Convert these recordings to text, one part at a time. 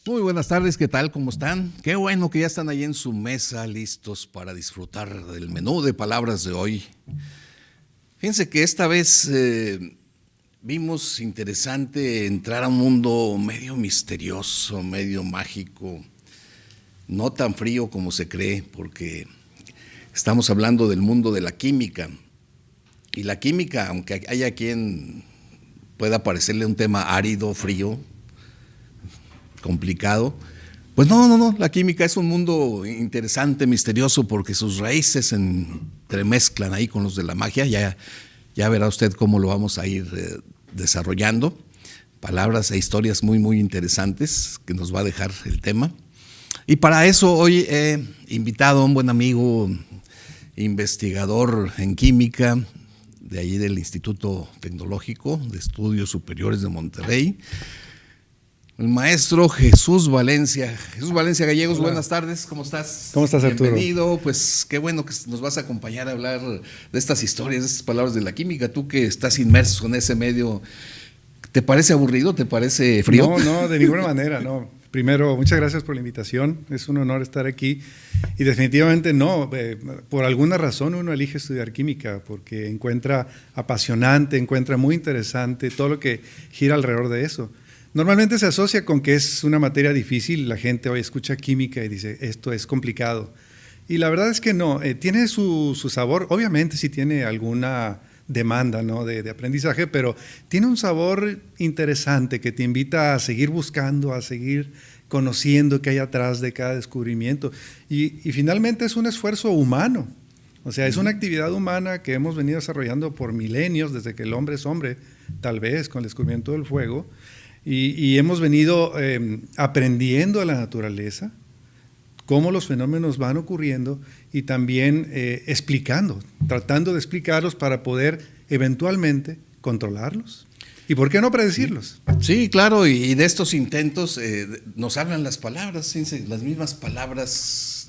Muy buenas tardes, ¿qué tal? ¿Cómo están? Qué bueno que ya están ahí en su mesa listos para disfrutar del menú de palabras de hoy. Fíjense que esta vez vimos interesante entrar a un mundo medio misterioso, medio mágico, no tan frío como se cree, porque estamos hablando del mundo de la química. Y la química, aunque haya quien pueda parecerle un tema árido, frío, complicado, pues no, la química es un mundo interesante, misterioso, porque sus raíces se entremezclan ahí con los de la magia. Ya verá usted cómo lo vamos a ir desarrollando, palabras e historias muy interesantes que nos va a dejar el tema. Y para eso hoy he invitado a un buen amigo, investigador en química, de allí del Instituto Tecnológico de Estudios Superiores de Monterrey, el maestro Jesús Valencia. Jesús Valencia Gallegos, hola. Buenas tardes, ¿cómo estás? ¿Cómo estás, Arturo? Bienvenido, pues qué bueno que nos vas a acompañar a hablar de estas historias, de estas palabras de la química. Tú que estás inmerso en ese medio, ¿te parece aburrido? ¿Te parece frío? No, de ninguna manera, no. Primero, muchas gracias por la invitación, es un honor estar aquí. Y definitivamente no, por alguna razón uno elige estudiar química, porque encuentra apasionante, encuentra muy interesante todo lo que gira alrededor de eso. Normalmente se asocia con que es una materia difícil, la gente hoy escucha química y dice, esto es complicado. Y la verdad es que no, tiene su sabor, obviamente sí tiene alguna demanda, ¿no?, de aprendizaje, pero tiene un sabor interesante que te invita a seguir buscando, a seguir conociendo qué hay atrás de cada descubrimiento. Y finalmente es un esfuerzo humano, o sea, es una actividad humana que hemos venido desarrollando por milenios, desde que el hombre es hombre, tal vez con el descubrimiento del fuego. Y hemos venido aprendiendo a la naturaleza, cómo los fenómenos van ocurriendo y también explicando, tratando de explicarlos para poder eventualmente controlarlos. ¿Y por qué no predecirlos? Sí, claro, y de estos intentos nos hablan las palabras, las mismas palabras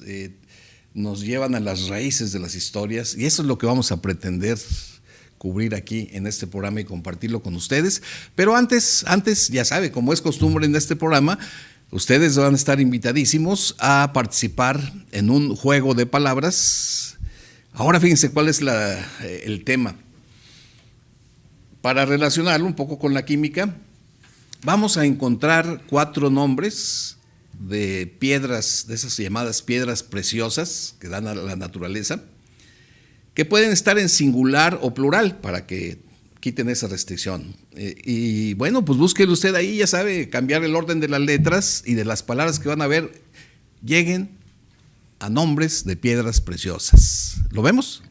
nos llevan a las raíces de las historias, y eso es lo que vamos a pretender cubrir aquí en este programa y compartirlo con ustedes. Pero antes, ya sabe, como es costumbre en este programa, ustedes van a estar invitadísimos a participar en un juego de palabras. Ahora fíjense cuál es el tema. Para relacionarlo un poco con la química, vamos a encontrar 4 nombres de piedras, de esas llamadas piedras preciosas que dan a la naturaleza, que pueden estar en singular o plural para que quiten esa restricción. Y bueno, pues búsquelo usted ahí, ya sabe, cambiar el orden de las letras y de las palabras que van a ver, lleguen a nombres de piedras preciosas. ¿Lo vemos?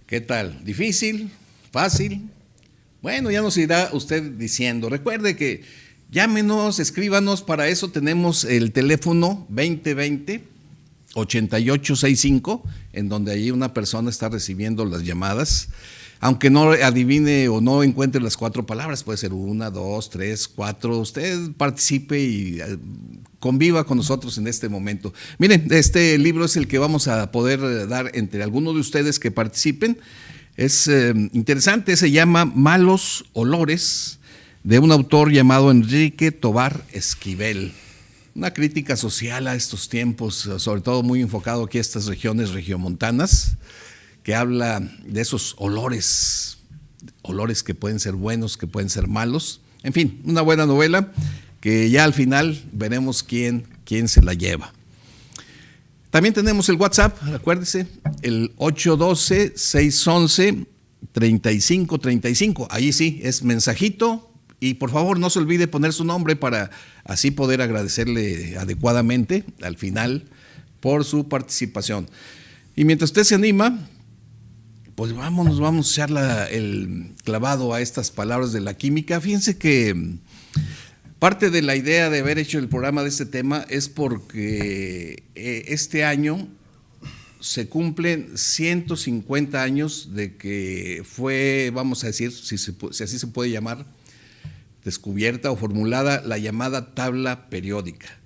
¿Qué tal? ¿Difícil? ¿Fácil? Bueno, ya nos irá usted diciendo. Recuerde que llámenos, escríbanos, para eso tenemos el teléfono 2020-8865, en donde ahí una persona está recibiendo las llamadas. Aunque no adivine o no encuentre las 4 palabras, puede ser 1, 2, 3, 4. Usted participe y conviva con nosotros en este momento. Miren, este libro es el que vamos a poder dar entre algunos de ustedes que participen. Es interesante, se llama Malos Olores, de un autor llamado Enrique Tovar Esquivel. Una crítica social a estos tiempos, sobre todo muy enfocado aquí a estas regiones regiomontanas, que habla de esos olores que pueden ser buenos, que pueden ser malos. En fin, una buena novela que ya al final veremos quién se la lleva. También tenemos el WhatsApp, acuérdese, el 812-611-3535. Ahí sí, es mensajito, y por favor no se olvide poner su nombre para así poder agradecerle adecuadamente al final por su participación. Y mientras usted se anima, Pues vamos a echar el clavado a estas palabras de la química. Fíjense que parte de la idea de haber hecho el programa de este tema es porque este año se cumplen 150 años de que fue, vamos a decir, si así se puede llamar, descubierta o formulada la llamada tabla periódica.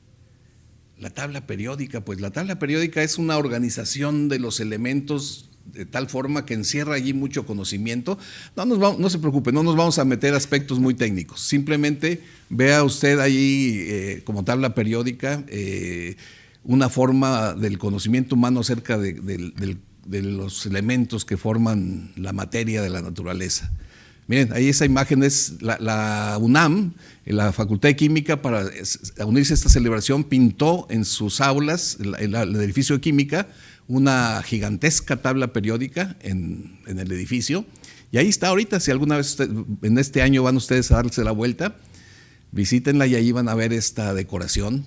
La tabla periódica, pues la tabla periódica es una organización de los elementos de tal forma que encierra allí mucho conocimiento. No se preocupe, no nos vamos a meter aspectos muy técnicos. Simplemente vea usted allí como tabla periódica una forma del conocimiento humano acerca de los elementos que forman la materia de la naturaleza. Miren, ahí esa imagen es la UNAM, la Facultad de Química, para unirse a esta celebración, pintó en sus aulas, el edificio de Química, una gigantesca tabla periódica en el edificio. Y ahí está ahorita, si alguna vez en este año van ustedes a darse la vuelta, visítenla y ahí van a ver esta decoración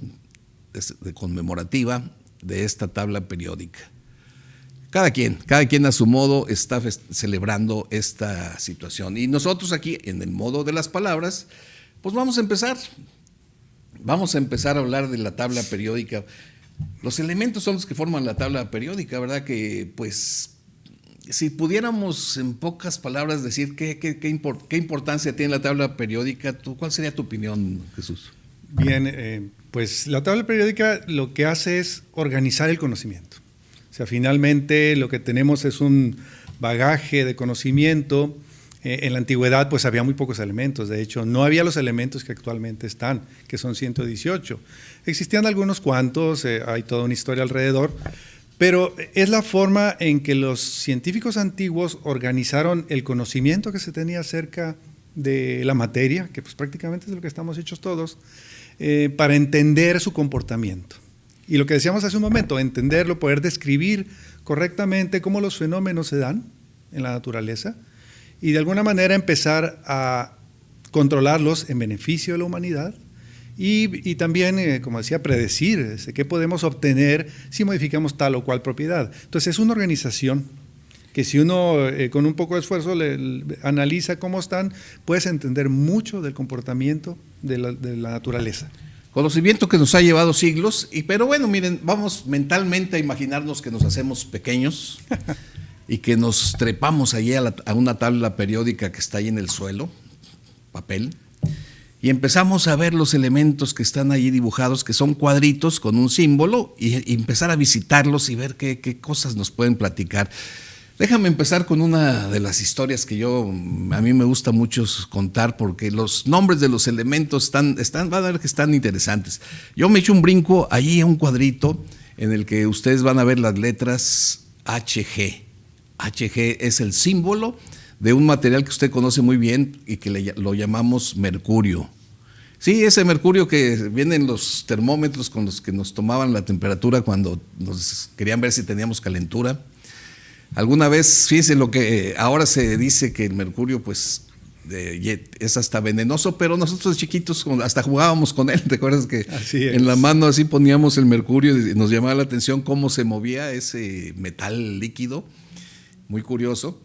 conmemorativa de esta tabla periódica. Cada quien a su modo está celebrando esta situación. Y nosotros aquí, en el modo de las palabras, pues vamos a empezar a hablar de la tabla periódica. Los elementos son los que forman la tabla periódica, ¿verdad? Que pues, si pudiéramos en pocas palabras decir qué importancia tiene la tabla periódica, ¿cuál sería tu opinión, Jesús? Bien, pues la tabla periódica lo que hace es organizar el conocimiento. O sea, finalmente lo que tenemos es un bagaje de conocimiento. En la antigüedad pues había muy pocos elementos, de hecho no había los elementos que actualmente están, que son 118. Existían algunos cuantos, hay toda una historia alrededor, pero es la forma en que los científicos antiguos organizaron el conocimiento que se tenía acerca de la materia, que pues prácticamente es de lo que estamos hechos todos, para entender su comportamiento. Y lo que decíamos hace un momento, entenderlo, poder describir correctamente cómo los fenómenos se dan en la naturaleza y de alguna manera empezar a controlarlos en beneficio de la humanidad y también, como decía, predecir qué podemos obtener si modificamos tal o cual propiedad. Entonces es una organización que si uno con un poco de esfuerzo analiza cómo están, puedes entender mucho del comportamiento de la naturaleza. Conocimiento que nos ha llevado siglos, pero bueno, miren, vamos mentalmente a imaginarnos que nos hacemos pequeños y que nos trepamos allí a una tabla periódica que está ahí en el suelo, papel, y empezamos a ver los elementos que están allí dibujados, que son cuadritos con un símbolo, y empezar a visitarlos y ver qué cosas nos pueden platicar. Déjame empezar con una de las historias que a mí me gusta mucho contar, porque los nombres de los elementos van a ver que están interesantes. Yo me echo un brinco allí a un cuadrito en el que ustedes van a ver las letras HG. HG es el símbolo de un material que usted conoce muy bien y que lo llamamos mercurio. Sí, ese mercurio que viene en los termómetros con los que nos tomaban la temperatura cuando nos querían ver si teníamos calentura. Alguna vez, fíjense lo que ahora se dice, que el mercurio pues es hasta venenoso, pero nosotros de chiquitos hasta jugábamos con él. ¿Te acuerdas que en la mano así poníamos el mercurio y nos llamaba la atención cómo se movía ese metal líquido? Muy curioso.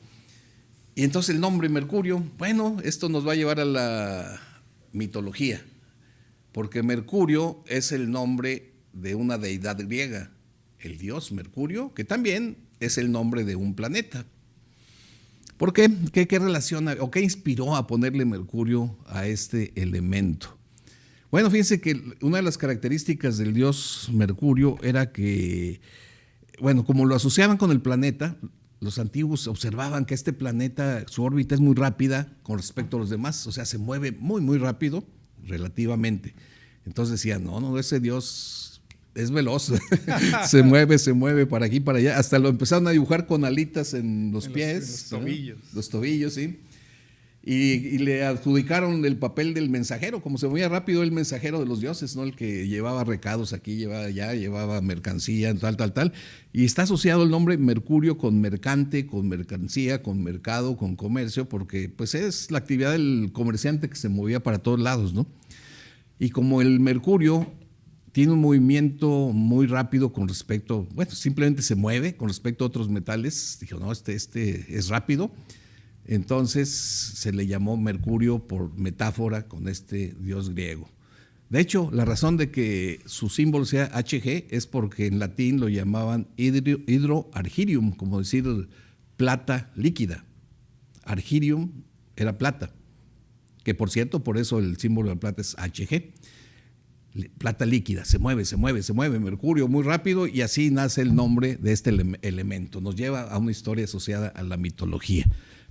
Y entonces el nombre mercurio, bueno, esto nos va a llevar a la mitología, porque Mercurio es el nombre de una deidad griega, el dios Mercurio, que también es el nombre de un planeta. ¿Por qué? ¿Qué relaciona o qué inspiró a ponerle mercurio a este elemento? Bueno, fíjense que una de las características del dios Mercurio era que, bueno, como lo asociaban con el planeta, los antiguos observaban que este planeta, su órbita es muy rápida con respecto a los demás, o sea, se mueve muy, muy rápido relativamente. Entonces decían, no, ese dios es veloz, se mueve para aquí, para allá, hasta lo empezaron a dibujar con alitas en los pies, los tobillos. Los tobillos, sí. Y le adjudicaron el papel del mensajero, como se movía rápido el mensajero de los dioses, ¿no? El que llevaba recados aquí, llevaba allá, llevaba mercancía, tal. Y está asociado el nombre Mercurio con mercante, con mercancía, con mercado, con comercio, porque pues es la actividad del comerciante que se movía para todos lados, ¿no? Y como el mercurio tiene un movimiento muy rápido con respecto, bueno, simplemente se mueve con respecto a otros metales. Dijo, no, este es rápido. Entonces se le llamó Mercurio por metáfora con este dios griego. De hecho, la razón de que su símbolo sea Hg es porque en latín lo llamaban hidroargirium, como decir plata líquida. Argirium era plata, que por cierto, por eso el símbolo de plata es Hg. Plata líquida, se mueve, Mercurio muy rápido, y así nace el nombre de este elemento. Nos lleva a una historia asociada a la mitología.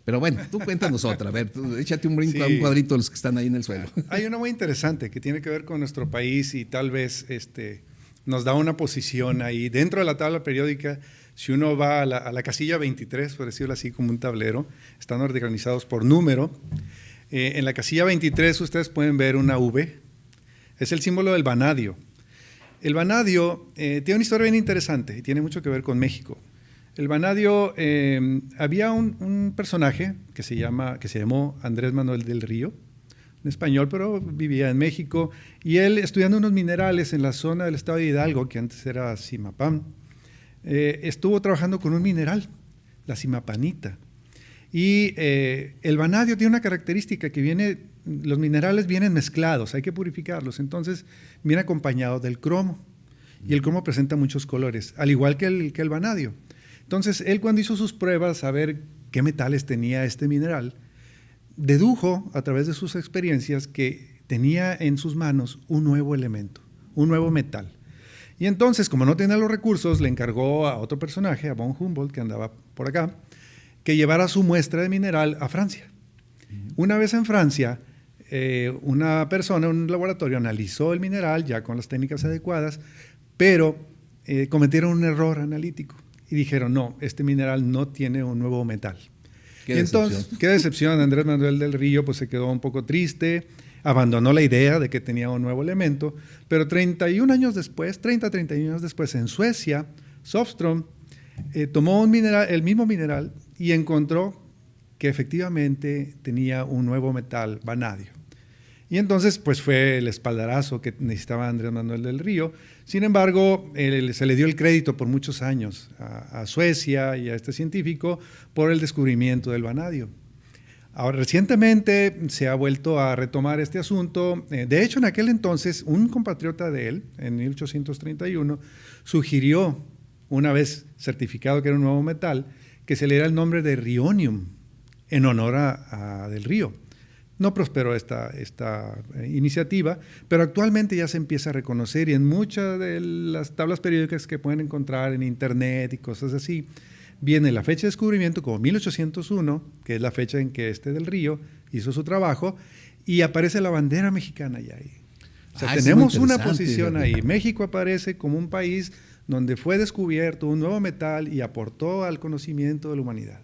Pero bueno, tú cuéntanos otra, a ver, échate un brinco a un cuadrito de los que están ahí en el suelo. Hay una muy interesante que tiene que ver con nuestro país y tal vez nos da una posición ahí. Dentro de la tabla periódica, si uno va a la casilla 23, por decirlo así, como un tablero, están organizados por número. En la casilla 23 ustedes pueden ver una V, es el símbolo del vanadio. El vanadio tiene una historia bien interesante y tiene mucho que ver con México. El vanadio, había un personaje que se llamó Andrés Manuel del Río, un español, pero vivía en México, y él, estudiando unos minerales en la zona del estado de Hidalgo, que antes era Zimapán, estuvo trabajando con un mineral, la zimapanita. Y el vanadio tiene una característica que los minerales vienen mezclados, hay que purificarlos, entonces viene acompañado del cromo, y el cromo presenta muchos colores, al igual que el vanadio. Entonces, él cuando hizo sus pruebas a ver qué metales tenía este mineral, dedujo a través de sus experiencias que tenía en sus manos un nuevo elemento, un nuevo metal. Y entonces, como no tenía los recursos, le encargó a otro personaje, a von Humboldt, que andaba por acá, que llevara su muestra de mineral a Francia. Una vez en Francia, una persona en un laboratorio analizó el mineral ya con las técnicas adecuadas, pero cometieron un error analítico. Y dijeron, no, este mineral no tiene un nuevo metal. Qué decepción. Qué decepción. Andrés Manuel del Río pues, se quedó un poco triste, abandonó la idea de que tenía un nuevo elemento, pero 31 años después, en Suecia, Sofström tomó el mismo mineral y encontró que efectivamente tenía un nuevo metal, vanadio. Y entonces, pues fue el espaldarazo que necesitaba Andrés Manuel del Río. Sin embargo, se le dio el crédito por muchos años a Suecia y a este científico por el descubrimiento del vanadio. Ahora, recientemente se ha vuelto a retomar este asunto. De hecho, en aquel entonces, un compatriota de él, en 1831, sugirió, una vez certificado que era un nuevo metal, que se le diera el nombre de rionium, en honor a Del Río. No prosperó esta iniciativa, pero actualmente ya se empieza a reconocer, y en muchas de las tablas periódicas que pueden encontrar en internet y cosas así, viene la fecha de descubrimiento como 1801, que es la fecha en que Del Río hizo su trabajo, y aparece la bandera mexicana ya ahí. O sea, tenemos una posición ahí. México aparece como un país donde fue descubierto un nuevo metal y aportó al conocimiento de la humanidad.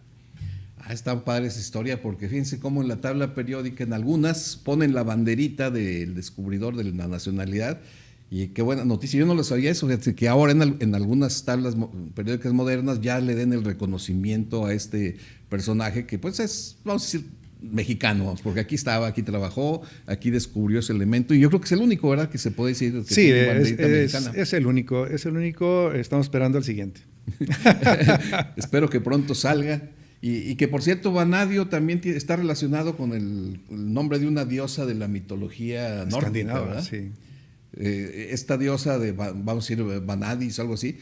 Está padre esa historia, porque fíjense cómo en la tabla periódica en algunas ponen la banderita del descubridor de la nacionalidad, y qué buena noticia. Yo no lo sabía eso, que ahora en algunas tablas periódicas modernas ya le den el reconocimiento a este personaje que pues es, vamos a decir, mexicano, porque aquí estaba, aquí trabajó, aquí descubrió ese elemento, y yo creo que es el único, ¿verdad?, que se puede decir que sí, tiene banderita mexicana. Es el único, estamos esperando al siguiente. Espero que pronto salga. Y que, por cierto, vanadio también está relacionado con el nombre de una diosa de la mitología nórdica, ¿verdad? Sí. Esta diosa vamos a decir, Vanadis o algo así,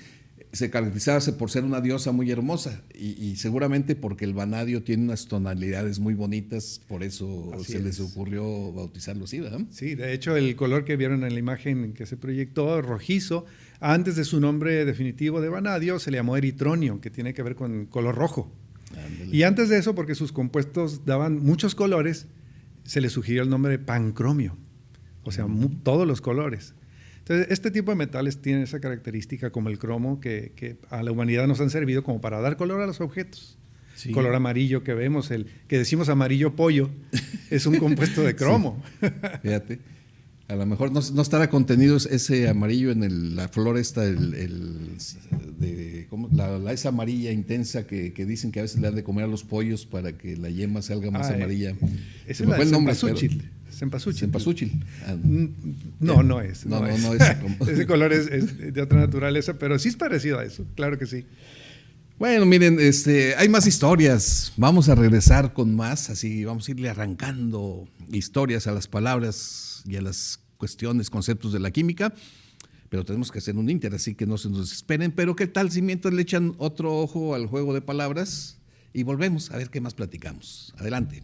se caracterizaba por ser una diosa muy hermosa, y seguramente porque el vanadio tiene unas tonalidades muy bonitas, por eso les ocurrió bautizarlo así, ¿verdad? Sí, de hecho el color que vieron en la imagen que se proyectó, rojizo, antes de su nombre definitivo de vanadio se le llamó eritronio, que tiene que ver con color rojo. Ándale. Y antes de eso, porque sus compuestos daban muchos colores, se le sugirió el nombre de pancromio, o sea, todos los colores. Entonces, este tipo de metales tienen esa característica como el cromo, que a la humanidad nos han servido como para dar color a los objetos. Sí. Color amarillo que vemos, el que decimos amarillo pollo, es un compuesto de cromo. Sí. Fíjate. A lo mejor no estará contenido ese amarillo en la flor esta, esa amarilla intensa que dicen que a veces le dan de comer a los pollos para que la yema salga más amarilla. Ese es el cempasúchil. Cempasúchil. Cempasúchil. No es. No es. Ese color es de otra naturaleza, pero sí es parecido a eso, claro que sí. Bueno, miren, hay más historias. Vamos a regresar con más, así vamos a irle arrancando historias a las palabras y a las cuestiones, conceptos de la química, pero tenemos que hacer un ínter, así que no se nos esperen. Pero ¿qué tal si mientras le echan otro ojo al juego de palabras y volvemos a ver qué más platicamos? Adelante.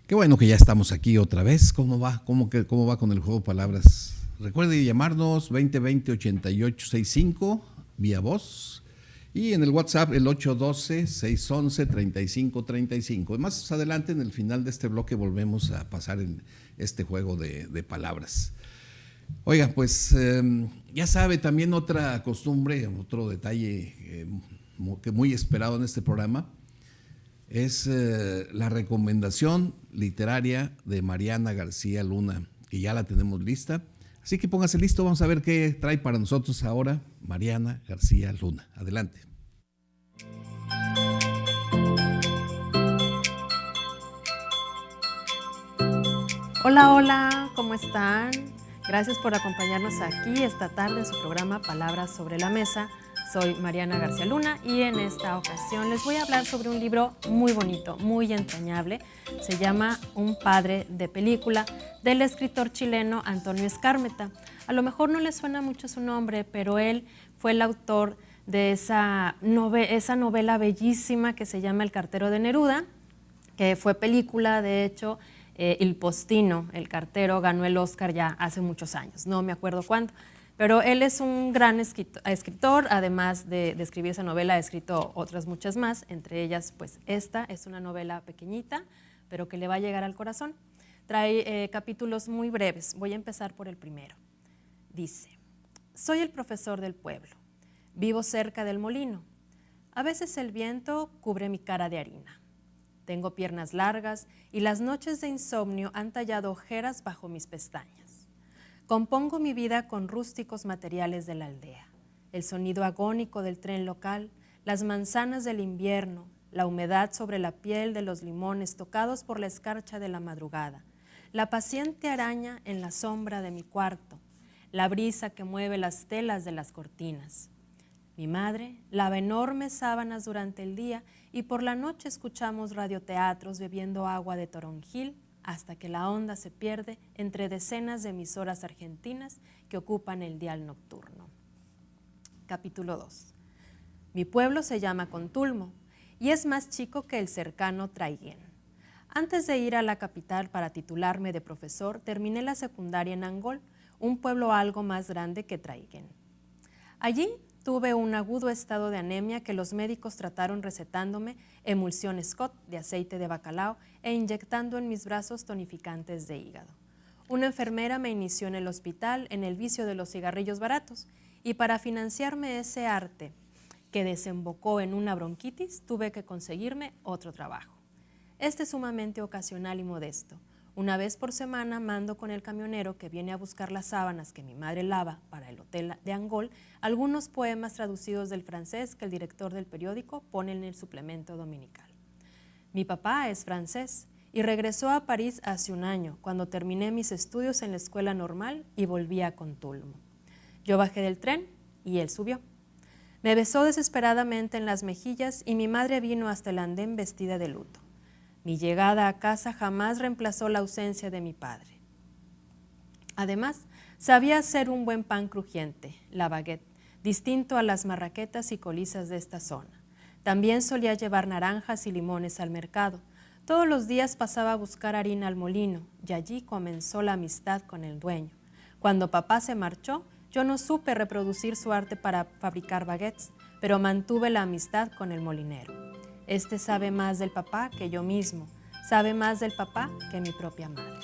Qué bueno que ya estamos aquí otra vez. ¿Cómo va? ¿Cómo va con el juego de palabras? Recuerde llamarnos 2020-8865 vía voz y en el WhatsApp el 812-611-3535. Más adelante, en el final de este bloque, volvemos a pasar en este juego de palabras. Oiga, pues ya sabe, también otra costumbre, otro detalle que muy esperado en este programa es la recomendación literaria de Mariana García Luna, que ya la tenemos lista. Así que póngase listo, vamos a ver qué trae para nosotros ahora Mariana García Luna. Adelante. Hola, hola, ¿cómo están? Gracias por acompañarnos aquí esta tarde en su programa Palabras sobre la Mesa. Soy Mariana García Luna y en esta ocasión les voy a hablar sobre un libro muy bonito, muy entrañable. Se llama Un padre de película, del escritor chileno Antonio Skármeta. A lo mejor no les suena mucho su nombre, pero él fue el autor de esa novela bellísima que se llama El cartero de Neruda, que fue película, de hecho. Il Postino, el cartero, ganó el Oscar ya hace muchos años, no me acuerdo cuándo. Pero él es un gran escritor, además de escribir esa novela, ha escrito otras muchas más, entre ellas, pues esta es una novela pequeñita, pero que le va a llegar al corazón. Trae capítulos muy breves, voy a empezar por el primero. Dice: soy el profesor del pueblo, vivo cerca del molino. A veces el viento cubre mi cara de harina. Tengo piernas largas y las noches de insomnio han tallado ojeras bajo mis pestañas. Compongo mi vida con rústicos materiales de la aldea, el sonido agónico del tren local, las manzanas del invierno, la humedad sobre la piel de los limones tocados por la escarcha de la madrugada, la paciente araña en la sombra de mi cuarto, la brisa que mueve las telas de las cortinas. Mi madre lava enormes sábanas durante el día y por la noche escuchamos radioteatros bebiendo agua de toronjil hasta que la onda se pierde entre decenas de emisoras argentinas que ocupan el dial nocturno. Capítulo 2. Mi pueblo se llama Contulmo y es más chico que el cercano Traiguén. Antes de ir a la capital para titularme de profesor, terminé la secundaria en Angol, un pueblo algo más grande que Traiguén. Allí tuve un agudo estado de anemia que los médicos trataron recetándome emulsión Scott de aceite de bacalao e inyectando en mis brazos tonificantes de hígado. Una enfermera me inició en el hospital en el vicio de los cigarrillos baratos y para financiarme ese arte que desembocó en una bronquitis tuve que conseguirme otro trabajo. Este es sumamente ocasional y modesto. Una vez por semana mando con el camionero que viene a buscar las sábanas que mi madre lava para el hotel de Angol algunos poemas traducidos del francés que el director del periódico pone en el suplemento dominical. Mi papá es francés y regresó a París hace un año, cuando terminé mis estudios en la escuela normal y volví a Contulmo. Yo bajé del tren y él subió. Me besó desesperadamente en las mejillas y mi madre vino hasta el andén vestida de luto. Mi llegada a casa jamás reemplazó la ausencia de mi padre. Además, sabía hacer un buen pan crujiente, la baguette, distinto a las marraquetas y colizas de esta zona. También solía llevar naranjas y limones al mercado. Todos los días pasaba a buscar harina al molino y allí comenzó la amistad con el dueño. Cuando papá se marchó, yo no supe reproducir su arte para fabricar baguettes, pero mantuve la amistad con el molinero. Este sabe más del papá que yo mismo, sabe más del papá que mi propia madre.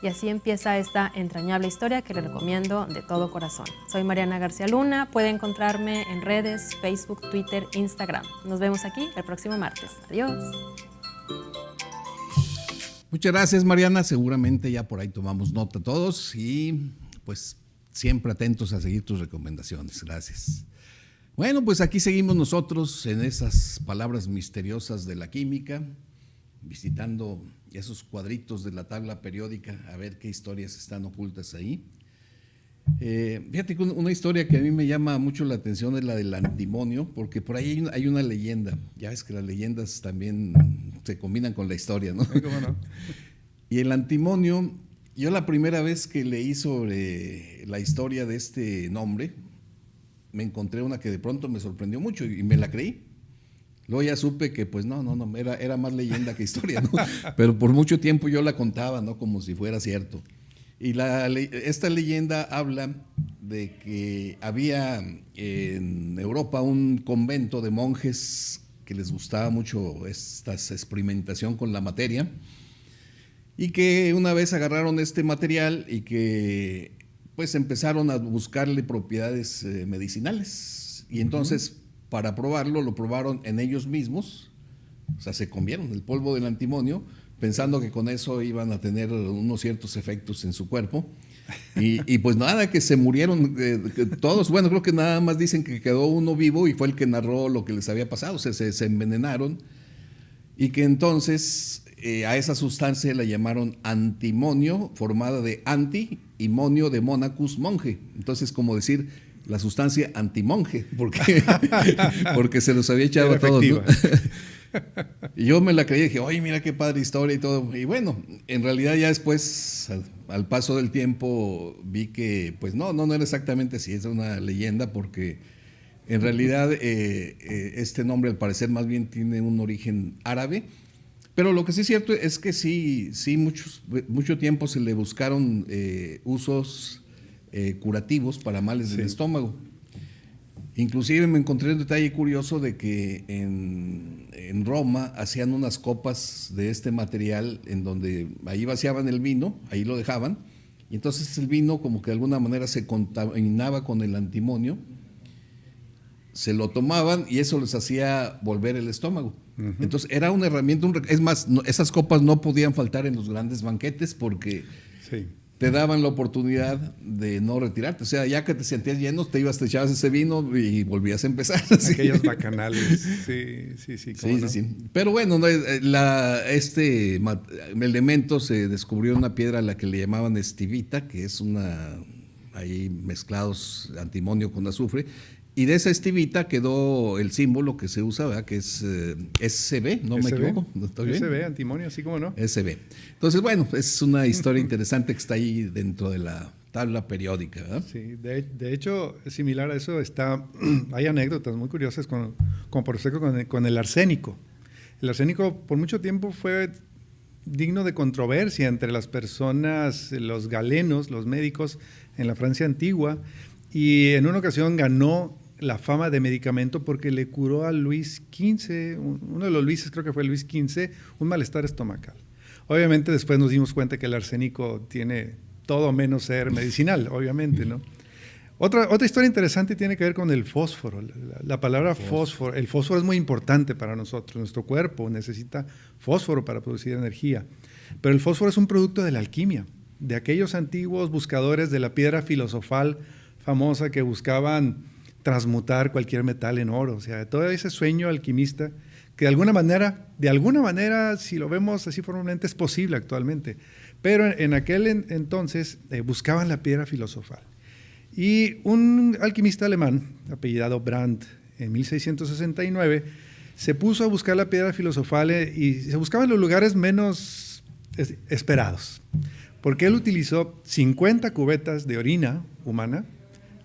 Y así empieza esta entrañable historia que le recomiendo de todo corazón. Soy Mariana García Luna, puede encontrarme en redes, Facebook, Twitter, Instagram. Nos vemos aquí el próximo martes. Adiós. Muchas gracias, Mariana. Seguramente ya por ahí tomamos nota todos y pues siempre atentos a seguir tus recomendaciones. Gracias. Bueno, pues aquí seguimos nosotros en esas palabras misteriosas de la química, visitando esos cuadritos de la tabla periódica a ver qué historias están ocultas ahí. Fíjate que una historia que a mí me llama mucho la atención es la del antimonio, porque por ahí hay una leyenda. Ya ves que las leyendas también se combinan con la historia, ¿no? ¿Cómo no? Y el antimonio, yo la primera vez que leí sobre la historia de este nombre, me encontré una que de pronto me sorprendió mucho y me la creí. Luego ya supe que pues no, era más leyenda que historia, ¿no? Pero por mucho tiempo yo la contaba, ¿no? Como si fuera cierto. Y esta leyenda habla de que había en Europa un convento de monjes que les gustaba mucho esta experimentación con la materia y que una vez agarraron este material y que pues empezaron a buscarle propiedades medicinales y entonces para probarlo lo probaron en ellos mismos, o sea, se comieron el polvo del antimonio pensando que con eso iban a tener unos ciertos efectos en su cuerpo y pues nada, que se murieron todos. Bueno, creo que nada más dicen que quedó uno vivo y fue el que narró lo que les había pasado, o sea, se envenenaron y que entonces a esa sustancia la llamaron antimonio, formada de anti y monio de monacus, monje. Entonces, como decir la sustancia antimonje, porque se los había echado a todos, ¿no? Y yo me la creí y dije, oye, mira qué padre historia y todo. Y bueno, en realidad ya después, al paso del tiempo, vi que pues no era exactamente así, es una leyenda porque en realidad este nombre al parecer más bien tiene un origen árabe. Pero lo que sí es cierto es que sí mucho tiempo se le buscaron usos curativos para males del estómago. Inclusive me encontré un detalle curioso de que en Roma hacían unas copas de este material en donde ahí vaciaban el vino, ahí lo dejaban, y entonces el vino como que de alguna manera se contaminaba con el antimonio, se lo tomaban y eso les hacía volver el estómago. Uh-huh. Entonces era una herramienta, es más, esas copas no podían faltar en los grandes banquetes porque te daban la oportunidad de no retirarte. O sea, ya que te sentías lleno, te echabas ese vino y volvías a empezar. Aquellos bacanales. Sí. Pero bueno, este elemento se descubrió en una piedra a la que le llamaban estivita, que es ahí mezclados antimonio con azufre. Y de esa estivita quedó el símbolo que se usa, ¿verdad? Que es SB, ¿no me equivoco? ¿Estoy bien? SB, antimonio, así como no. SB. Entonces, bueno, es una historia interesante que está ahí dentro de la tabla periódica, ¿verdad? Sí, de hecho, similar a eso hay anécdotas muy curiosas como por ejemplo con el arsénico. El arsénico por mucho tiempo fue digno de controversia entre las personas, los galenos, los médicos en la Francia antigua, y en una ocasión ganó la fama de medicamento porque le curó a Luis XV, uno de los Luises, creo que fue Luis XV, un malestar estomacal. Obviamente después nos dimos cuenta que el arsénico tiene todo menos ser medicinal, obviamente, ¿no? Otra historia interesante tiene que ver con el fósforo. La palabra fósforo, el fósforo es muy importante para nosotros. Nuestro cuerpo necesita fósforo para producir energía. Pero el fósforo es un producto de la alquimia, de aquellos antiguos buscadores de la piedra filosofal famosa que buscaban transmutar cualquier metal en oro. O sea, todo ese sueño alquimista que de alguna manera, si lo vemos así formalmente, es posible actualmente. Pero en aquel entonces buscaban la piedra filosofal. Y un alquimista alemán, apellidado Brandt, en 1669, se puso a buscar la piedra filosofal y se buscaba en los lugares menos esperados, porque él utilizó 50 cubetas de orina humana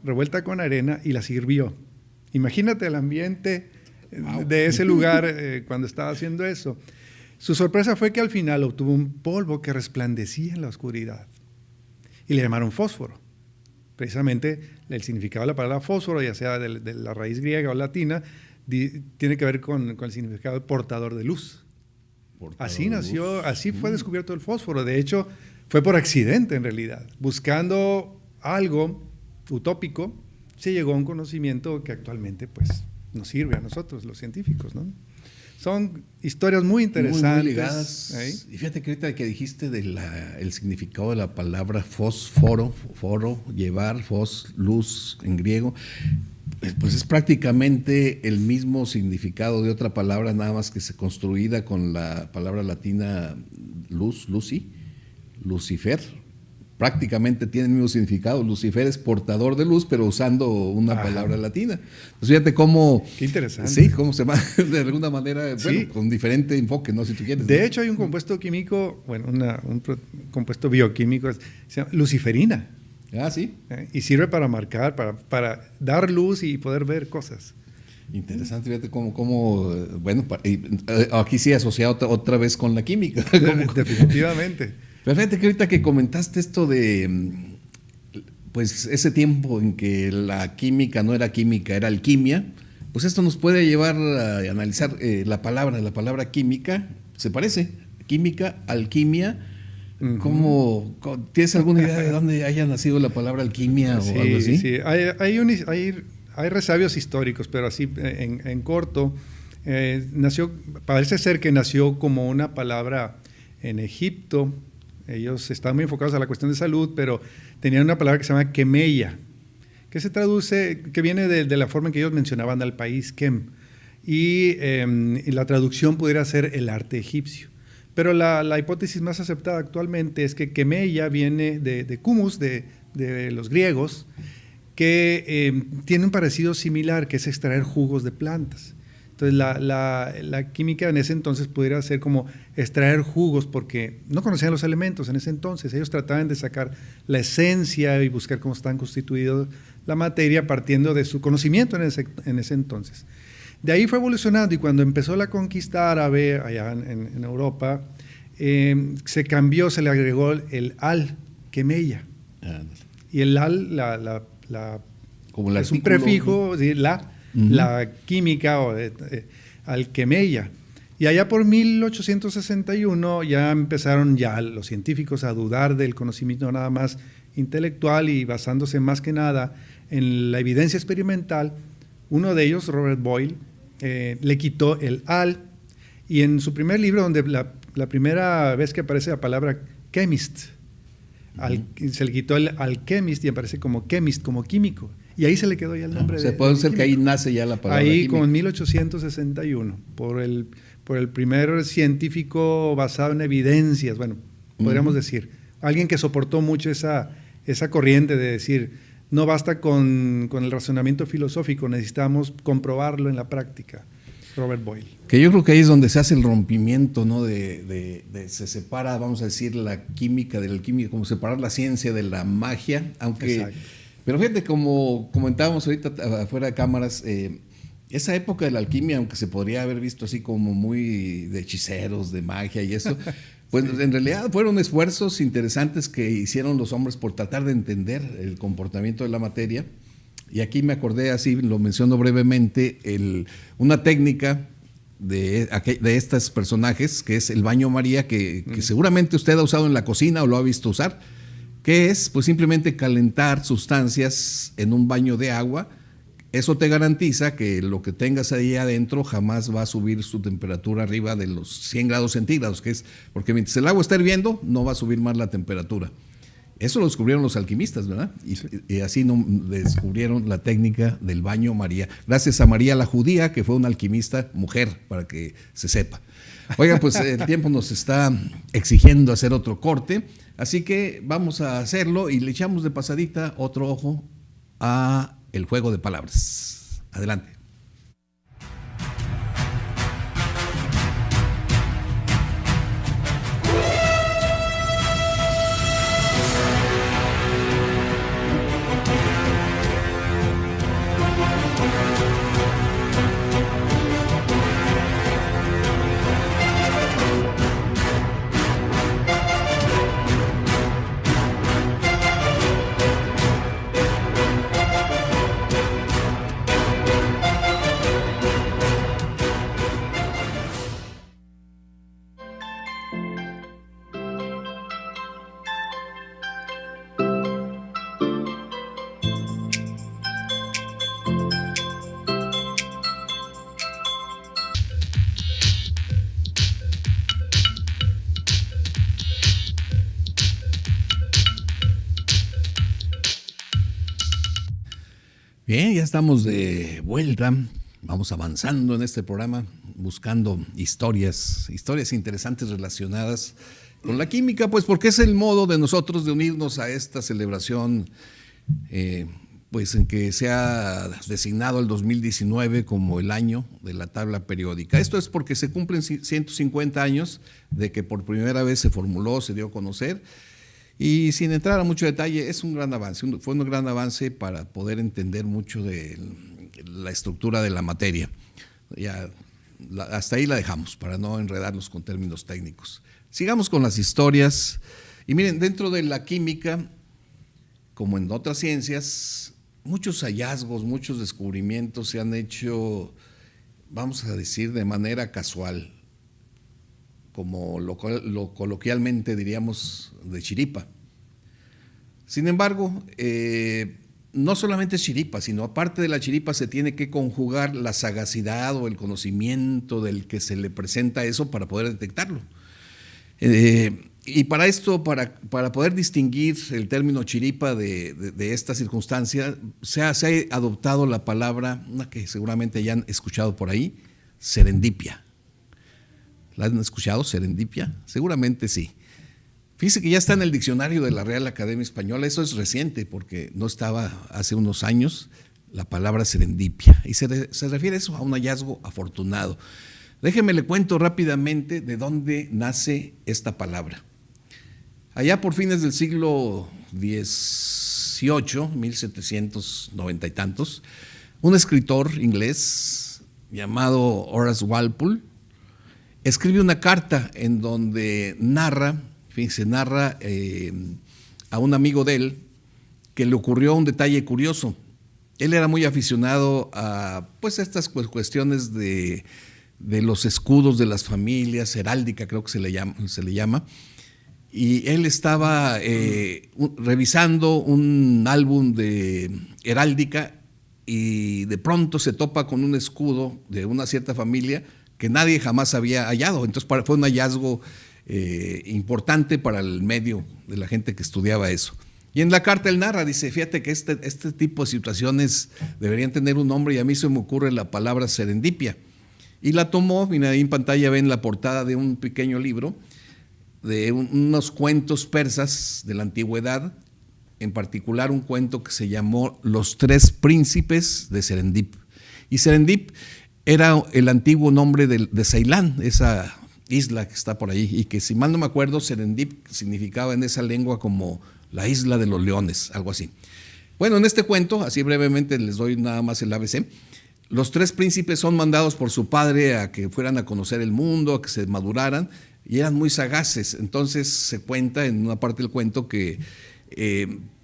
revuelta con arena y las hirvió. Imagínate el ambiente de ese lugar cuando estaba haciendo eso. Su sorpresa fue que al final obtuvo un polvo que resplandecía en la oscuridad y le llamaron fósforo. Precisamente el significado de la palabra fósforo, ya sea de la raíz griega o latina, tiene que ver con el significado de portador de luz. Así nació, así fue descubierto el fósforo. De hecho, fue por accidente en realidad. Buscando algo utópico, se llegó a un conocimiento que actualmente pues, nos sirve a nosotros, los científicos, ¿no? Son historias muy interesantes. Muy ligadas. Y fíjate que ahorita que dijiste del significado de la palabra fósforo, llevar, luz en griego, pues es prácticamente el mismo significado de otra palabra, nada más que se construida con la palabra latina Lucifer. Prácticamente tiene el mismo significado. Lucifer es portador de luz, pero usando una palabra latina. Pues fíjate cómo... Qué interesante. Sí, cómo se va de alguna manera, bueno, con diferente enfoque, ¿no? Si tú quieres. De hecho, hay un compuesto químico, bueno, un compuesto bioquímico, se llama luciferina. Ah, sí. Y sirve para marcar, para dar luz y poder ver cosas. Interesante, fíjate cómo bueno, aquí sí asociado otra vez con la química. Definitivamente. Pero fíjate que ahorita que comentaste esto de, pues ese tiempo en que la química no era química, era alquimia, pues esto nos puede llevar a analizar la palabra química, se parece, química, alquimia. ¿Cómo, ¿tienes alguna idea de dónde haya nacido la palabra alquimia o algo así? Sí, hay resabios históricos, pero así en corto, parece ser que nació como una palabra en Egipto. Ellos estaban muy enfocados a la cuestión de salud, pero tenían una palabra que se llama kemeia, que se traduce, que viene de la forma en que ellos mencionaban al país, Kem, y la traducción pudiera ser el arte egipcio. Pero la hipótesis más aceptada actualmente es que kemeia viene de kumus, de los griegos, que tiene un parecido similar, que es extraer jugos de plantas. Entonces la química en ese entonces pudiera ser como extraer jugos, porque no conocían los elementos en ese entonces. Ellos trataban de sacar la esencia y buscar cómo están constituidos la materia partiendo de su conocimiento en ese entonces. De ahí fue evolucionando, y cuando empezó la conquista árabe allá en Europa, se cambió, se le agregó el al-kemeya. Y el al, como es un prefijo, ¿sí? La química o alquemeia. Y allá por 1861 ya empezaron los científicos a dudar del conocimiento nada más intelectual, y basándose más que nada en la evidencia experimental. Uno de ellos, Robert Boyle, le quitó el al, y en su primer libro, donde la primera vez que aparece la palabra chemist, se le quitó el alchemist y aparece como chemist, como químico. Y ahí se le quedó ya el nombre. Puede ser que ahí nace ya la palabra ahí, química. como en 1861, por el primer científico basado en evidencias, bueno, podríamos decir. Alguien que soportó mucho esa corriente de decir, no basta con el razonamiento filosófico, necesitamos comprobarlo en la práctica. Robert Boyle. Que yo creo que ahí es donde se hace el rompimiento, ¿no? Se separa, vamos a decir, la química de la alquimia, como separar la ciencia de la magia, aunque... Exacto. Pero fíjate, como comentábamos ahorita afuera de cámaras, esa época de la alquimia, aunque se podría haber visto así como muy de hechiceros, de magia y eso, pues en realidad fueron esfuerzos interesantes que hicieron los hombres por tratar de entender el comportamiento de la materia. Y aquí me acordé, así lo menciono brevemente, una técnica de estos personajes, que es el baño María, que seguramente usted ha usado en la cocina o lo ha visto usar, que es pues simplemente calentar sustancias en un baño de agua. Eso te garantiza que lo que tengas ahí adentro jamás va a subir su temperatura arriba de los 100 grados centígrados, que es porque mientras el agua está hirviendo no va a subir más la temperatura. Eso lo descubrieron los alquimistas, ¿verdad? Y así descubrieron la técnica del baño María. Gracias a María la judía, que fue una alquimista mujer, para que se sepa. Oigan, pues el tiempo nos está exigiendo hacer otro corte, así que vamos a hacerlo y le echamos de pasadita otro ojo a el juego de palabras. Adelante. Bien, ya estamos de vuelta. Vamos avanzando en este programa, buscando historias interesantes relacionadas con la química, pues porque es el modo de nosotros de unirnos a esta celebración, pues en que se ha designado el 2019 como el año de la tabla periódica. Esto es porque se cumplen 150 años de que por primera vez se formuló, se dio a conocer. Y sin entrar a mucho detalle, es un gran avance, fue un gran avance para poder entender mucho de la estructura de la materia. Hasta ahí la dejamos, para no enredarnos con términos técnicos. Sigamos con las historias. Y miren, dentro de la química, como en otras ciencias, muchos hallazgos, muchos descubrimientos se han hecho, vamos a decir, de manera casual, como lo coloquialmente diríamos, de chiripa. Sin embargo, no solamente es chiripa, sino aparte de la chiripa se tiene que conjugar la sagacidad o el conocimiento del que se le presenta eso para poder detectarlo. Y para esto, para poder distinguir el término chiripa de esta circunstancia, se ha adoptado la palabra, una que seguramente ya han escuchado por ahí, serendipia. ¿La han escuchado, serendipia? Seguramente sí. Fíjese que ya está en el diccionario de la Real Academia Española, eso es reciente porque no estaba hace unos años la palabra serendipia. Y se refiere eso a un hallazgo afortunado. Déjeme le cuento rápidamente de dónde nace esta palabra. Allá por fines del siglo XVIII, 1790 y tantos, un escritor inglés llamado Horace Walpole escribe una carta en donde narra a un amigo de él que le ocurrió un detalle curioso. Él era muy aficionado a pues estas cuestiones de los escudos de las familias, heráldica creo que se le llama, y él estaba revisando un álbum de heráldica y de pronto se topa con un escudo de una cierta familia que nadie jamás había hallado. Entonces fue un hallazgo importante para el medio de la gente que estudiaba eso. Y en la carta él narra, dice, fíjate que este tipo de situaciones deberían tener un nombre y a mí se me ocurre la palabra serendipia. Y la tomó, mira ahí en pantalla ven la portada de un pequeño libro, de unos cuentos persas de la antigüedad, en particular un cuento que se llamó Los Tres Príncipes de Serendip. Y Serendip era el antiguo nombre de Ceilán, esa isla que está por ahí, y que si mal no me acuerdo, Serendip significaba en esa lengua como la isla de los leones, algo así. Bueno, en este cuento, así brevemente les doy nada más el ABC, los tres príncipes son mandados por su padre a que fueran a conocer el mundo, a que se maduraran, y eran muy sagaces. Entonces se cuenta en una parte del cuento que,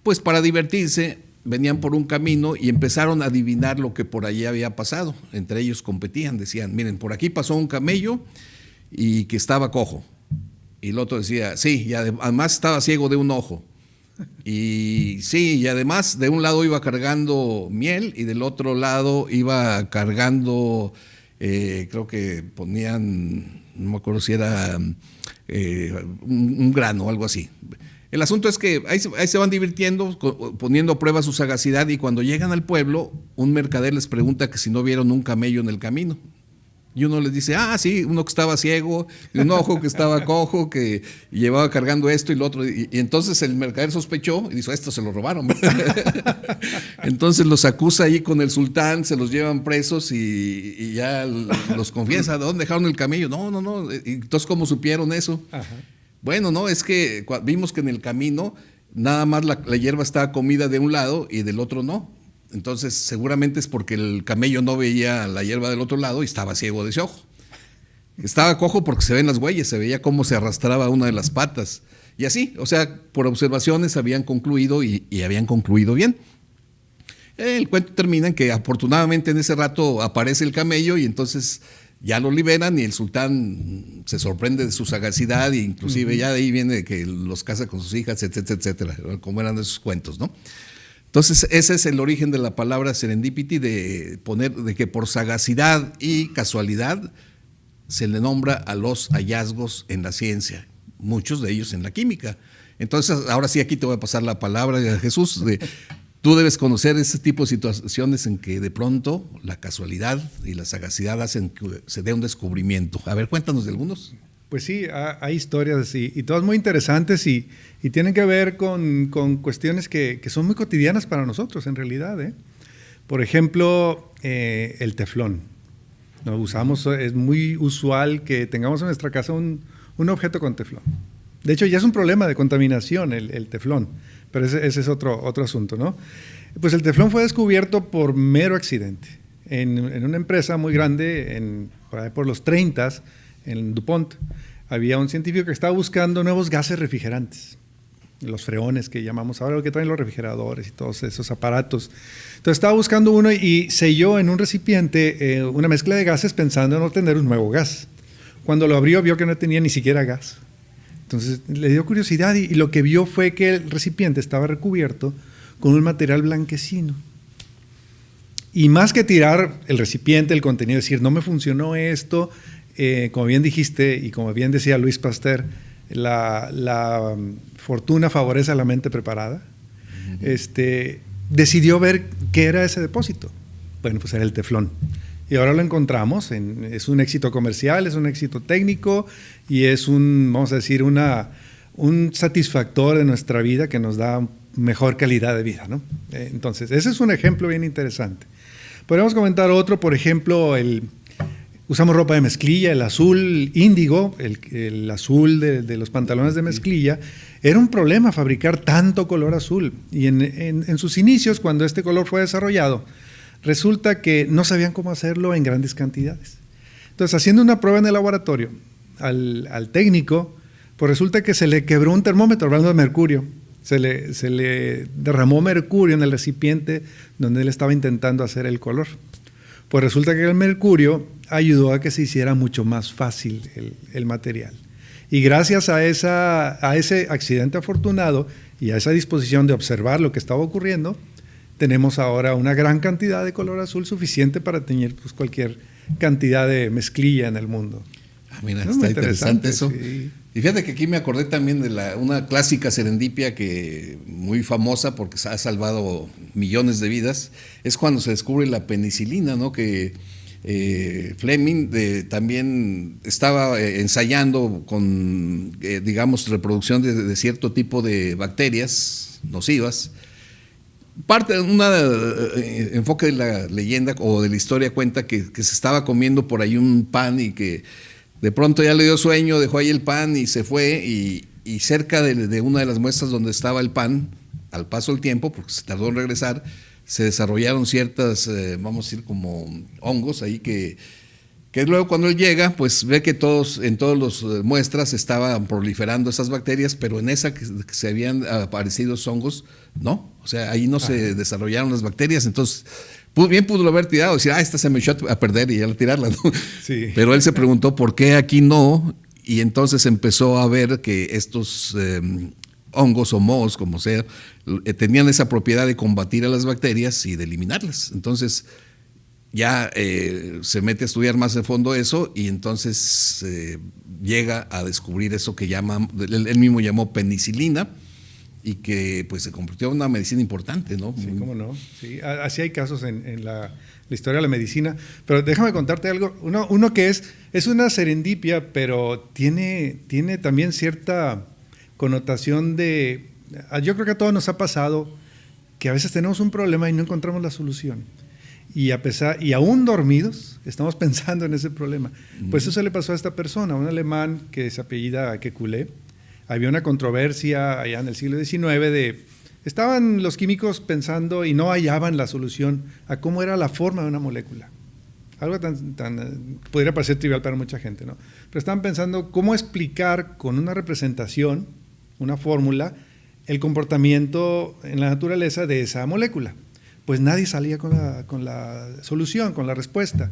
pues para divertirse, venían por un camino y empezaron a adivinar lo que por allí había pasado. Entre ellos competían, decían, miren, por aquí pasó un camello y que estaba cojo. Y el otro decía, sí, y además estaba ciego de un ojo. Y sí, y además de un lado iba cargando miel y del otro lado iba cargando, creo que ponían, no me acuerdo si era un grano o algo así. El asunto es que ahí se van divirtiendo, poniendo a prueba su sagacidad, y cuando llegan al pueblo, un mercader les pregunta que si no vieron un camello en el camino. Y uno les dice, sí, uno que estaba ciego, y un ojo que estaba cojo, que llevaba cargando esto y lo otro. Y entonces el mercader sospechó y dijo, esto se lo robaron. Entonces los acusa ahí con el sultán, se los llevan presos y ya los confiesa, ¿de dónde dejaron el camello? No. Y entonces, ¿cómo supieron eso? Ajá. Bueno, no, es que vimos que en el camino nada más la hierba estaba comida de un lado y del otro no. Entonces seguramente es porque el camello no veía la hierba del otro lado y estaba ciego de ese ojo. Estaba cojo porque se ven las huellas, se veía cómo se arrastraba una de las patas. Y así, o sea, por observaciones habían concluido y habían concluido bien. El cuento termina en que afortunadamente en ese rato aparece el camello y entonces ya lo liberan y el sultán se sorprende de su sagacidad e inclusive ya de ahí viene que los casa con sus hijas, etcétera, etcétera, como eran esos cuentos, ¿no? Entonces ese es el origen de la palabra serendipity, de que por sagacidad y casualidad se le nombra a los hallazgos en la ciencia, muchos de ellos en la química. Entonces ahora sí aquí te voy a pasar la palabra de Jesús. Tú debes conocer ese tipo de situaciones en que de pronto la casualidad y la sagacidad hacen que se dé un descubrimiento. A ver, cuéntanos de algunos. Pues sí, hay historias así, y todas muy interesantes y tienen que ver con cuestiones que son muy cotidianas para nosotros en realidad, ¿eh? Por ejemplo, el teflón. Lo usamos, es muy usual que tengamos en nuestra casa un objeto con teflón. De hecho, ya es un problema de contaminación el teflón, pero ese es otro asunto, ¿no? Pues el teflón fue descubierto por mero accidente en una empresa muy grande, por los 30s, en DuPont. Había un científico que estaba buscando nuevos gases refrigerantes, los freones que llamamos ahora, lo que traen los refrigeradores y todos esos aparatos. Entonces estaba buscando uno y selló en un recipiente una mezcla de gases pensando en obtener un nuevo gas. Cuando lo abrió vio que no tenía ni siquiera gas. Entonces le dio curiosidad y lo que vio fue que el recipiente estaba recubierto con un material blanquecino. Y más que tirar el recipiente, el contenido, decir, no me funcionó esto, como bien dijiste y como bien decía Luis Pasteur, la fortuna favorece a la mente preparada. Decidió ver qué era ese depósito. Bueno, pues era el teflón. Y ahora lo encontramos, es un éxito comercial, es un éxito técnico y es vamos a decir, un satisfactor de nuestra vida que nos da mejor calidad de vida, ¿no? Entonces, ese es un ejemplo bien interesante. Podríamos comentar otro, por ejemplo, usamos ropa de mezclilla, el azul índigo, el azul de los pantalones de mezclilla. Era un problema fabricar tanto color azul. Y en sus inicios, cuando este color fue desarrollado, resulta que no sabían cómo hacerlo en grandes cantidades. Entonces, haciendo una prueba en el laboratorio al técnico, pues resulta que se le quebró un termómetro, hablando de mercurio. Se le derramó mercurio en el recipiente donde él estaba intentando hacer el color. Pues resulta que el mercurio ayudó a que se hiciera mucho más fácil el material. Y gracias a ese accidente afortunado y a esa disposición de observar lo que estaba ocurriendo, tenemos ahora una gran cantidad de color azul suficiente para teñir pues, cualquier cantidad de mezclilla en el mundo. Mira, está interesante eso. Sí. Y fíjate que aquí me acordé también de una clásica serendipia que muy famosa porque ha salvado millones de vidas. Es cuando se descubre la penicilina, ¿no? Que Fleming también estaba ensayando con, digamos, reproducción de cierto tipo de bacterias nocivas. Parte de un enfoque de la leyenda o de la historia cuenta que se estaba comiendo por ahí un pan y que de pronto ya le dio sueño, dejó ahí el pan y se fue y cerca de una de las muestras donde estaba el pan, al paso del tiempo, porque se tardó en regresar, se desarrollaron ciertas, vamos a decir, como hongos ahí que luego cuando él llega, pues ve que en todas las muestras estaban proliferando esas bacterias, pero en esa que se habían aparecido esos hongos, no. O sea, ahí no se desarrollaron las bacterias, entonces bien pudo haber tirado, decir, esta se me echó a perder y ya la tirarla, ¿no? Sí. Pero él se preguntó por qué aquí no, y entonces empezó a ver que estos hongos o mohos, como sea, tenían esa propiedad de combatir a las bacterias y de eliminarlas. Entonces ya se mete a estudiar más de fondo eso y entonces llega a descubrir eso que él mismo llamó penicilina y que pues se convirtió en una medicina importante, ¿no? Sí, cómo no. Sí, así hay casos en la historia de la medicina. Pero déjame contarte algo. Uno que es una serendipia, pero tiene también cierta connotación yo creo que a todos nos ha pasado que a veces tenemos un problema y no encontramos la solución. Y aún dormidos, estamos pensando en ese problema. Pues eso le pasó a esta persona, un alemán que se apellida Kekulé. Había una controversia allá en el siglo XIX estaban los químicos pensando y no hallaban la solución a cómo era la forma de una molécula. Algo tan podría parecer trivial para mucha gente, ¿no? Pero estaban pensando cómo explicar con una representación, una fórmula, el comportamiento en la naturaleza de esa molécula. Pues nadie salía con la solución, con la respuesta.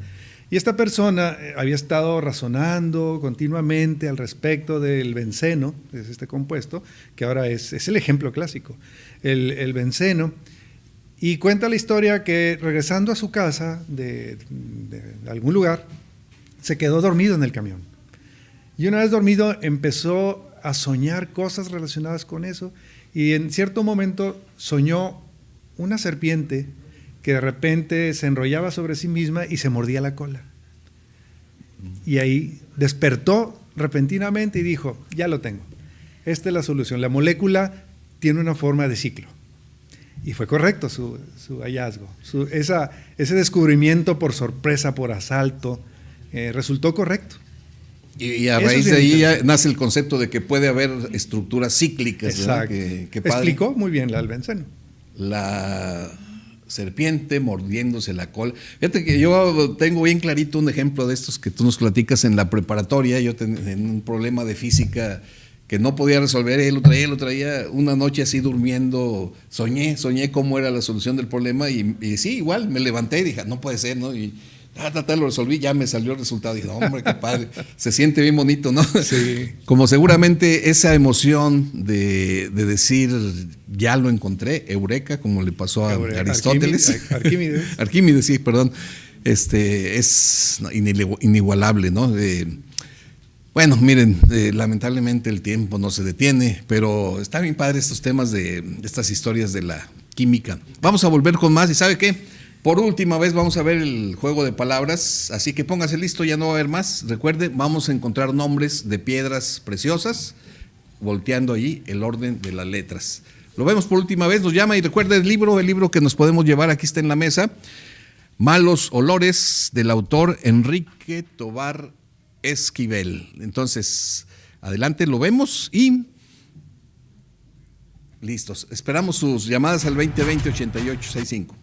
Y esta persona había estado razonando continuamente al respecto del benceno, es este compuesto, que ahora es el ejemplo clásico, el benceno, y cuenta la historia que regresando a su casa de algún lugar, se quedó dormido en el camión. Y una vez dormido empezó a soñar cosas relacionadas con eso, y en cierto momento soñó una serpiente que de repente se enrollaba sobre sí misma y se mordía la cola. Y ahí despertó repentinamente y dijo, ya lo tengo, esta es la solución, la molécula tiene una forma de ciclo. Y fue correcto su hallazgo, ese descubrimiento por sorpresa, por asalto, resultó correcto. Y a raíz de ahí ya nace el concepto de que puede haber estructuras cíclicas. Exacto. Que explicó muy bien la Albenceno. La serpiente mordiéndose la cola. Fíjate que yo tengo bien clarito un ejemplo de estos que tú nos platicas en la preparatoria. Yo tenía un problema de física que no podía resolver, él lo traía una noche así durmiendo, soñé cómo era la solución del problema y sí, igual me levanté y dije, no puede ser, ¿no? Y lo resolví, ya me salió el resultado. Y dije, hombre, qué padre, se siente bien bonito, ¿no? Sí. Como seguramente esa emoción de decir, ya lo encontré, eureka, como le pasó a Aristóteles. Arquímedes, sí, perdón. Es inigualable, ¿no? Bueno, miren, lamentablemente el tiempo no se detiene, pero está bien padre estos temas de estas historias de la química. Vamos a volver con más y ¿sabe qué? Por última vez vamos a ver el juego de palabras, así que póngase listo, ya no va a haber más. Recuerde, vamos a encontrar nombres de piedras preciosas, volteando ahí el orden de las letras. Lo vemos por última vez, nos llama y recuerde el libro que nos podemos llevar, aquí está en la mesa, Malos Olores, del autor Enrique Tovar Esquivel. Entonces, adelante, lo vemos y listos. Esperamos sus llamadas al 2020-8865.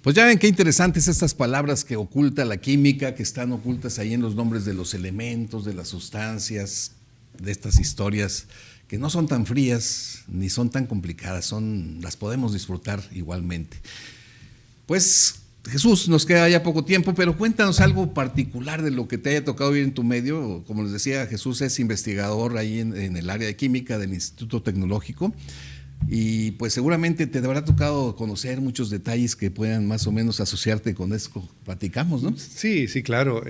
Pues ya ven qué interesantes estas palabras que oculta la química, que están ocultas ahí en los nombres de los elementos, de las sustancias, de estas historias que no son tan frías ni son tan complicadas, las podemos disfrutar igualmente. Pues Jesús, nos queda ya poco tiempo, pero cuéntanos algo particular de lo que te haya tocado vivir en tu medio. Como les decía, Jesús es investigador ahí en el área de química del Instituto Tecnológico. Y pues seguramente te habrá tocado conocer muchos detalles que puedan más o menos asociarte con eso que platicamos, ¿no? Sí, claro.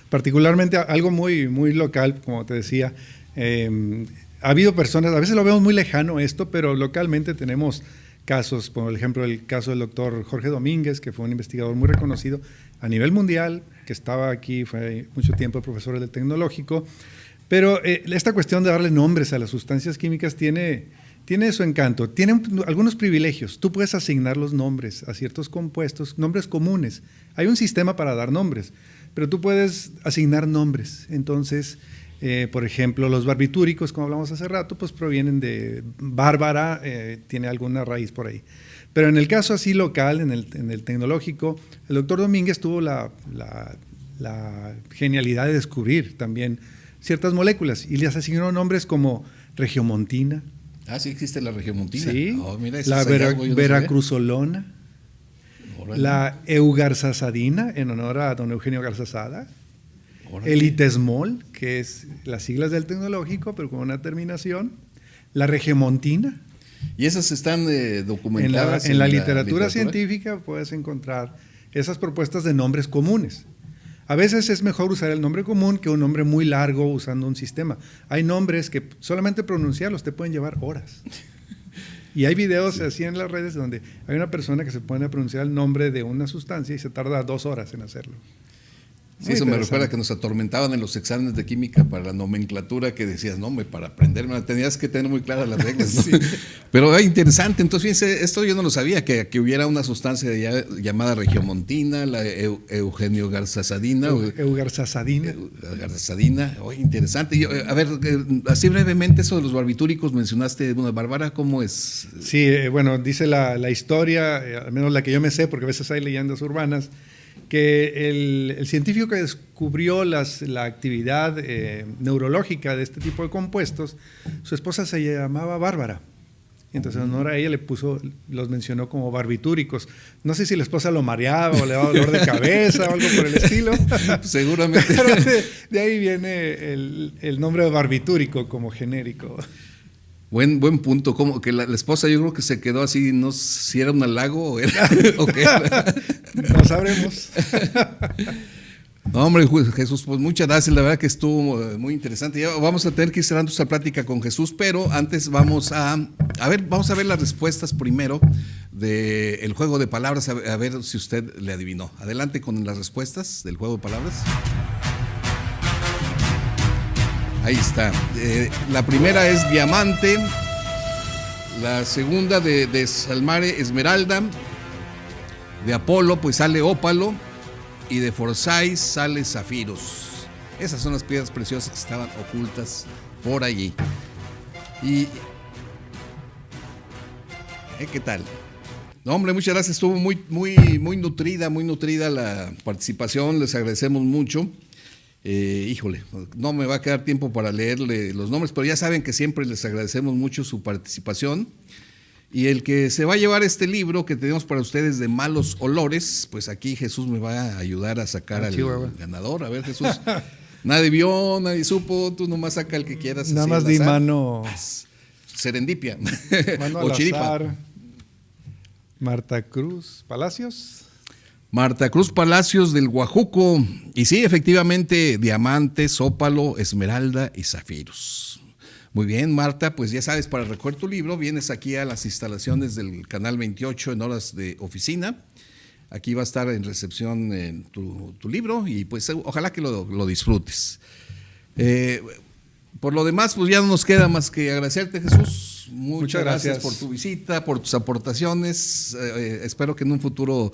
Particularmente algo muy, muy local, como te decía. Ha habido personas, a veces lo vemos muy lejano esto, pero localmente tenemos casos, por ejemplo, el caso del doctor Jorge Domínguez, que fue un investigador muy reconocido a nivel mundial, que estaba aquí, fue mucho tiempo profesor del Tecnológico. Pero esta cuestión de darle nombres a las sustancias químicas tiene su encanto, tiene algunos privilegios. Tú puedes asignar los nombres a ciertos compuestos, nombres comunes. Hay un sistema para dar nombres, pero tú puedes asignar nombres. Entonces, por ejemplo, los barbitúricos, como hablamos hace rato, pues provienen de bárbara, tiene alguna raíz por ahí. Pero en el caso así local, en el tecnológico, el doctor Domínguez tuvo la genialidad de descubrir también ciertas moléculas y les asignó nombres como regiomontina. Ah, sí existe la regiomontina. Sí, oh, mira, la veracruzolona, la eugarzazadina, en honor a don Eugenio Garzazada, el itesmol, que es las siglas del tecnológico, pero con una terminación, la regiomontina. ¿Y esas están documentadas? En la literatura científica puedes encontrar esas propuestas de nombres comunes. A veces es mejor usar el nombre común que un nombre muy largo usando un sistema. Hay nombres que solamente pronunciarlos te pueden llevar horas. Y hay videos así en las redes donde hay una persona que se pone a pronunciar el nombre de una sustancia y se tarda 2 horas en hacerlo. Sí, eso me recuerda que nos atormentaban en los exámenes de química para la nomenclatura, que decías, no, para aprenderme tenías que tener muy claras las reglas, ¿no? Sí. Pero interesante, entonces fíjense, esto yo no lo sabía, que hubiera una sustancia llamada regiomontina, la eugeniogarzazadina. Eugarzazadina, interesante. A ver, así brevemente, eso de los barbitúricos, mencionaste una Bárbara, ¿cómo es? Sí, bueno, dice la historia, al menos la que yo me sé, porque a veces hay leyendas urbanas, que el científico que descubrió la actividad neurológica de este tipo de compuestos, su esposa se llamaba Bárbara. Entonces, en honor a ella los mencionó como barbitúricos. No sé si la esposa lo mareaba o le daba dolor de cabeza o algo por el estilo. Seguramente. Pero de ahí viene el nombre de barbitúrico como genérico. Buen punto. Como que la esposa, yo creo que se quedó así, no sé si era un halago o era. Okay. No sabremos. No, hombre, Jesús, pues muchas gracias. La verdad que estuvo muy interesante. Ya vamos a tener que ir cerrando esta plática con Jesús, pero antes vamos a ver las respuestas primero del juego de palabras, a ver si usted le adivinó. Adelante con las respuestas del juego de palabras. Ahí está. La primera es diamante. La segunda de Salmare, esmeralda. De Apolo, pues sale ópalo. Y de Forsyth sale zafiros. Esas son las piedras preciosas que estaban ocultas por allí. Y ¿qué tal? No, hombre, muchas gracias. Estuvo muy nutrida la participación. Les agradecemos mucho. Híjole, no me va a quedar tiempo para leerle los nombres, pero ya saben que siempre les agradecemos mucho su participación. Y el que se va a llevar este libro que tenemos para ustedes de malos olores, pues aquí Jesús me va a ayudar a sacar al ganador. A ver, Jesús, nadie vio, nadie supo, tú nomás saca el que quieras. Nada más di mano. Serendipia. Mano o chiripa. Marta Cruz Palacios. Marta Cruz Palacios del Guajuco. Y sí, efectivamente, diamantes, ópalo, esmeralda y zafiros. Muy bien, Marta, pues ya sabes, para recoger tu libro, vienes aquí a las instalaciones del Canal 28 en horas de oficina. Aquí va a estar en recepción tu libro y pues ojalá que lo disfrutes. Por lo demás, pues ya no nos queda más que agradecerte, Jesús. Muchas gracias por tu visita, por tus aportaciones. Espero que en un futuro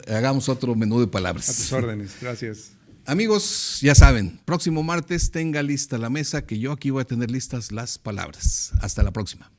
hagamos otro menú de palabras. A tus órdenes, gracias. Amigos, ya saben, próximo martes tenga lista la mesa, que yo aquí voy a tener listas las palabras. Hasta la próxima.